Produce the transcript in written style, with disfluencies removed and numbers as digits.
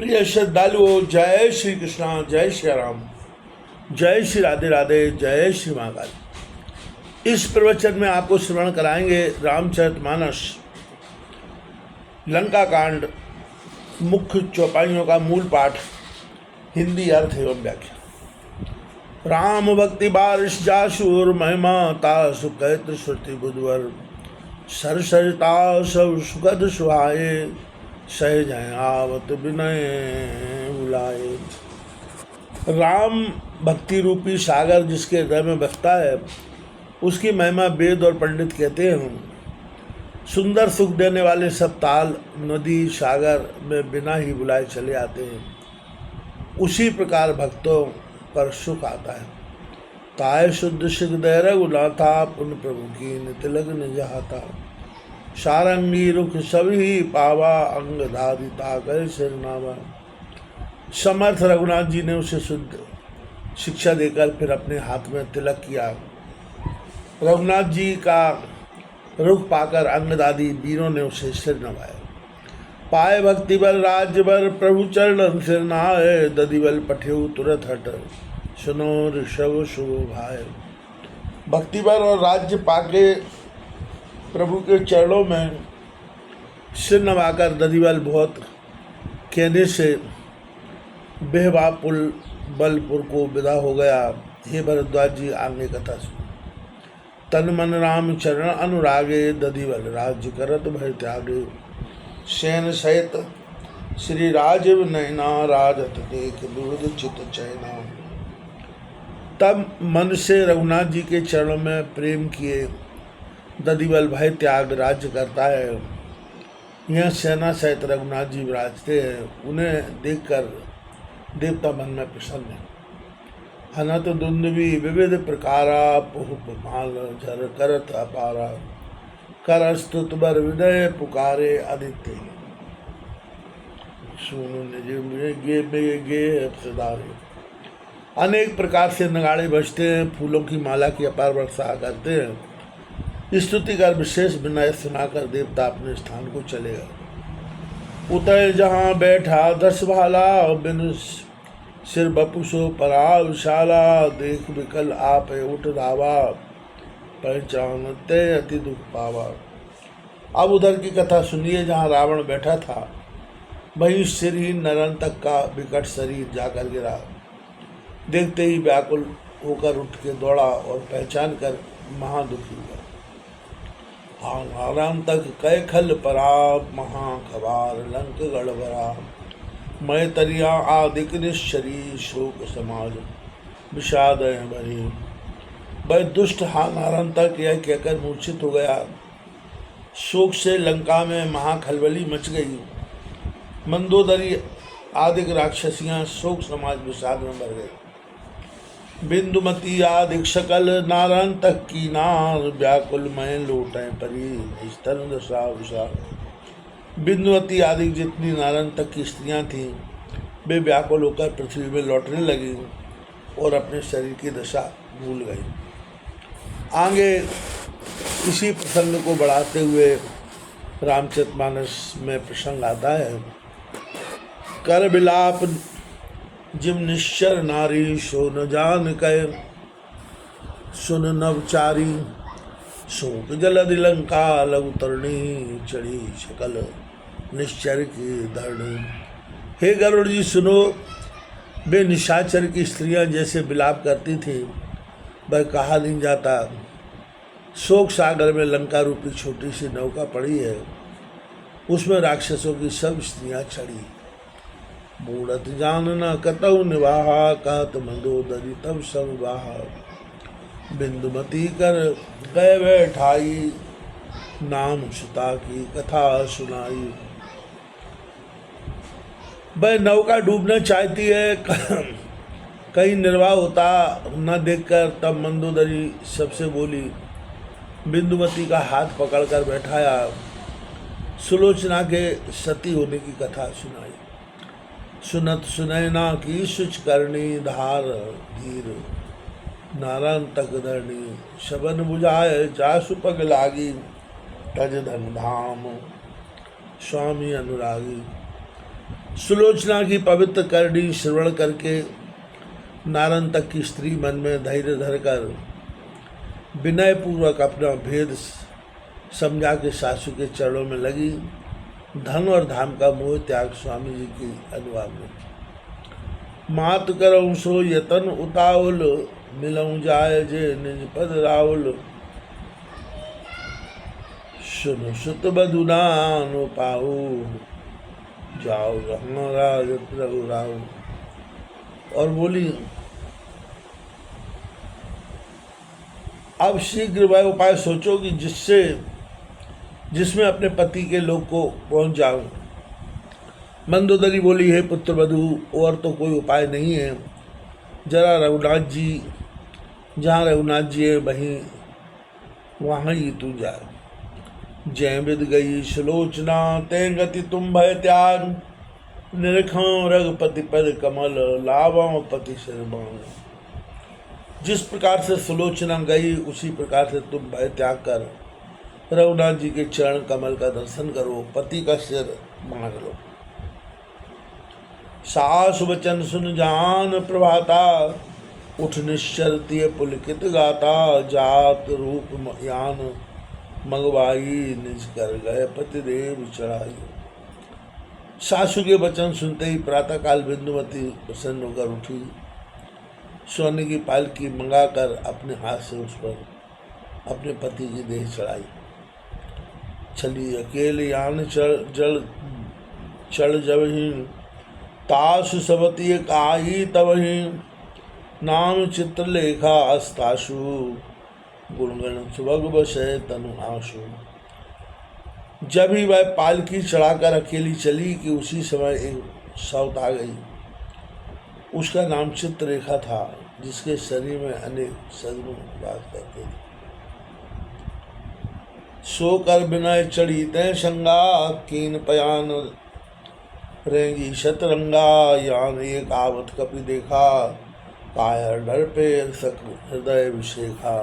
प्रिय श्रद्धालुओं, जय श्री कृष्णा, जय श्री राम, जय श्री राधे राधे, जय श्री महाकाल। इस प्रवचन में आपको श्रवण कराएंगे रामचरितमानस लंका कांड मुख्य चौपाइयों का मूल पाठ, हिंदी अर्थ एवं व्याख्या। राम भक्ति बारिश जासुर महिमा तासु कैत्र श्रुति बुधवर सरसरिता सब सुखद सुहाये सहज आवत विनय बुलाए। राम भक्ति रूपी सागर जिसके हृदय में बसता है उसकी महिमा वेद और पंडित कहते हैं। सुंदर सुख देने वाले सब ताल नदी सागर में बिना ही बुलाए चले आते हैं। उसी प्रकार भक्तों पर सुख आता है। ताय शुद्ध सिख दैर गुलाथा पुन प्रभु की तिलक निजहाता। सारंगी रुख सभी पावा अंग धारिता कर सिरनावा। समर्थ रघुनाथ जी ने उसे शुद्ध शिक्षा देकर फिर अपने हाथ में तिलक किया। रघुनाथ जी का रुख पाकर अंगदादी वीरों ने उसे सिर नवाया। पाए भक्ति बल राज्य बल प्रभु चरण सिर नाय। दधि बल पठेऊ तुरंत हट सुनो ऋषभ शुभ भाई। भक्ति बल और राज्य पाके प्रभु के चरणों में सिर नवाकर दधिबल बहुत कहने से बेहवा पुल बलपुर को विदा हो गया। हे भरद्वाज जी, आगे कथा सुनो। तन मन राम चरण अनुरागे दधिबल राज्य करत भय त्यागे। सैन सहित श्री राजीव नैना राजत देख विविध चित चैना। तब मन से रघुनाथ जी के चरणों में प्रेम किए दधिबल भय त्याग राज्य करता है। यह सेना सहित रघुनाथ जी विराजते हैं। उन्हें देखकर देवता मन में प्रसन्न है। हनत दुंदवी विविध प्रकारा पुष्प माल झर करत अपारा। कर स्तुत बर विदय पुकारे आदित्य। सुन निज गे सदारे। अनेक प्रकार से नगाड़े बजते हैं। फूलों की माला की अपार वर्षा करते हैं। स्तुति कर विशेष विनय सुनाकर देवता अपने स्थान को चले गए। उतर जहाँ बैठा दस भाला बिन सिर बपुसो परा विशाला। देख विकल आप उठ धावा पहचानते अति दुख पावा। अब उधर की कथा सुनिए। जहाँ रावण बैठा था वहीं सिरहीन नरन तक का विकट शरीर जाकर गिरा। देखते ही व्याकुल होकर उठ के दौड़ा और पहचान कर महादुखी हुआ। आराम तक कै खल परा महाखबार लंक गढ़बरा। मैं तरिया आदिक निश्चरी शोक समाज विषाद भरी। वह दुष्ट नारायण तक यह कहकर मूर्छित हो गया। शोक से लंका में महाखलबली मच गई। मंदोदरी आदिक राक्षसियां शोक समाज विषाद में मर गई। बिंदुमती आदिक सकल नारायण तक की नार। व्याकुल मैं लौटे परी निस्तन दशा विशाल। बिंदुमती आदिक जितनी नारायण तक की स्त्रियां थीं वे व्याकुल होकर पृथ्वी में लौटने लगी और अपने शरीर की दशा भूल गई। आगे इसी प्रसंग को बढ़ाते हुए रामचरितमानस में प्रसंग आता है। कर विलाप जिम निश्चर नारी सो न जान कै। सुन नवचारी शोक जलधि लंका लघु तरणी। चढ़ी शकल निश्चर की धरणी। हे गरुड़ जी सुनो। वे निशाचर की स्त्रियां जैसे विलाप करती थी वह कहा नहीं जाता। शोक सागर में लंका रूपी छोटी सी नौका पड़ी है। उसमें राक्षसों की सब स्त्रियां चढ़ी। बूढ़त जानना कतौ निवाहा। कहत मंदोदरी तब सब वाहा। बिंदुमती कर गए बैठाई। नाम सुता की कथा सुनाई। वह नौका डूबना चाहती है। कहीं निर्वाह होता न देखकर तब मंदोदरी सबसे बोली। बिंदुमती का हाथ पकड़कर बैठाया। सुलोचना के सती होने की कथा सुनाई। सुनत सुनैना की शुच करनी। धार धीर नारायण तक धरणी। शबन बुझाए जासु पग लागी। तज धन धाम स्वामी अनुरागी। सुलोचना की पवित्र करनी श्रवण करके नारन तक की स्त्री मन में धैर्य धरकर विनय पूर्वक अपना भेद समझा के सासू के चरणों में लगी। धन और धाम का मोह त्याग स्वामी जी की अनुवाद में। मात करऊँ सो यतन उताउल, मिलऊँ जाय जे निज पद राउल। सुन सुत बधुना नो पाऊ, जाओ राज रघुराऊ। और बोली अब शीघ्र वह उपाय सोचो कि जिसमें अपने पति के लोग को पहुंच जाऊं। मंदोदरी बोली, हे पुत्र वधु, और तो कोई उपाय नहीं है। जरा रघुनाथ जी, जहाँ रघुनाथ जी है वहाँ ही तू जा। जय विद गई सुलोचना, ते गति तुम भय त्याग। निरखों रघुपति पद कमल, लाभों पति श्रीमान। जिस प्रकार से सुलोचना गई उसी प्रकार से तुम भय त्याग कर रघुनाथ जी के चरण कमल का दर्शन करो, पति का सिर मांग लो। सास वचन सुन जान प्रभाता, उठ निश्चरतीय पुलकित गाता। जात रूप यान मंगवाई, निज कर गए पति देव चढ़ाई। सासू के वचन सुनते ही प्रातःकाल बिंदुमती प्रसन्न होकर उठी। सोने की पालकी मंगाकर अपने हाथ से उस पर अपने पति की देह चढ़ाई। चली अकेले आन चढ़ जबहि, तासु सबती आई तबहि। नाम चित्र लेखा अस्ताशु, गुणगण सुभग बसै तनु आशु। जब ही वह पालकी चढ़ाकर अकेली चली कि उसी समय एक सौत आ गई। उसका नाम चित्ररेखा था, जिसके शरीर में अनेक सद्गुण वास करते थे। सो कर विनय चढ़ी तय शंगा, कीन पयान रेंगी शतरंगा। यान एक आवत कपि देखा, कायर डर पे सक हृदय विशेखा।